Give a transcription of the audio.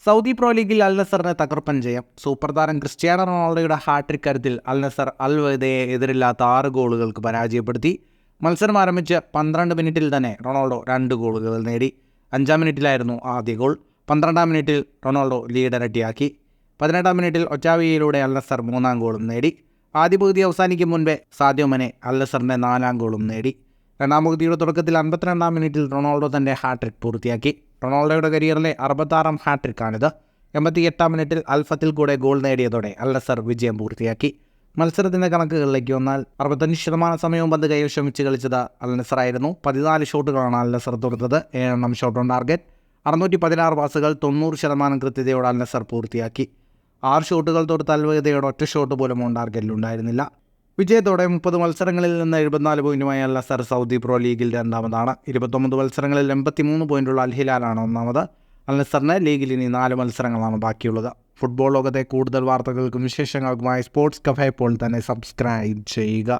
Saudi pro ലീഗിൽ അൽ നസറിന് തകർപ്പൻ ജയം. സൂപ്പർ താരം ക്രിസ്ത്യാനോ റൊണാൾഡോയുടെ ഹാട്രിക് കരുത്തിൽ അൽ നസർ അൽ വൈദയെ എതിരില്ലാത്ത 6 ഗോളുകൾക്ക് പരാജയപ്പെടുത്തി. മത്സരം ആരംഭിച്ച് 12 മിനിറ്റിൽ തന്നെ റൊണാൾഡോ 2 ഗോളുകൾ നേടി. 5-ാം മിനിറ്റിലായിരുന്നു ആദ്യ ഗോൾ. 12-ാം മിനിറ്റിൽ റൊണാൾഡോ ലീഡ് ഇരട്ടിയാക്കി. 18-ാം മിനിറ്റിൽ ഒച്ചാവിയയിലൂടെ അൽ നസർ 3-ാം ഗോളും നേടി. ആദ്യ പകുതി അവസാനിക്കും മുൻപേ സാദിയോ മനെ അൽ നസറിൻ്റെ 4-ാം ഗോളും നേടി. രണ്ടാം പകുതിയുടെ തുടക്കത്തിൽ 52-ാം മിനിറ്റിൽ റൊണാൾഡോ തൻ്റെ ഹാട്രിക് പൂർത്തിയാക്കി. റൊണാൾഡോയുടെ കരിയറിലെ 68-ാം ഹാട്രിക്കാണിത്. 88-ാം മിനിറ്റിൽ അൽഫത്തിൽ കൂടെ ഗോൾ നേടിയതോടെ അൽ നസർ വിജയം പൂർത്തിയാക്കി. മത്സരത്തിൻ്റെ കണക്കുകളിലേക്ക് വന്നാൽ 65% സമയവും പന്ത് കൈവശം വെച്ച് കളിച്ചത് അൽ നസറായിരുന്നു. 14 ഷോട്ടുകളാണ് അൽ നസർ തൊടുത്തത്. 7 shot on target. 616 പാസുകൾ 90% കൃത്യതയോടെ അൽ നസർ പൂർത്തിയാക്കി. 6 ഷോട്ടുകൾ തൊടുത്ത അൽ വൈദയുടെ ഒറ്റ ഷോട്ട് പോലും ഓൺ ടാർഗറ്റിലുണ്ടായിരുന്നില്ല. വിജയത്തോടെ 30 മത്സരങ്ങളിൽ നിന്ന് 74 പോയിന്റുമായി അൽ നസർ സൗദി പ്രോ ലീഗിൽ രണ്ടാമതാണ്. 29 മത്സരങ്ങളിൽ 83 പോയിന്റുള്ള അൽ ഹിലാലാണ് ഒന്നാമത്. അൽ നസറിന് ലീഗിൽ ഇനി 4 മത്സരങ്ങളാണ് ബാക്കിയുള്ളത്. ഫുട്ബോൾ ലോകത്തെ കൂടുതൽ വാർത്തകൾക്കും വിശേഷങ്ങൾക്കുമായി സ്പോർട്സ് കഫേ ഇപ്പോൾ തന്നെ സബ്സ്ക്രൈബ് ചെയ്യുക.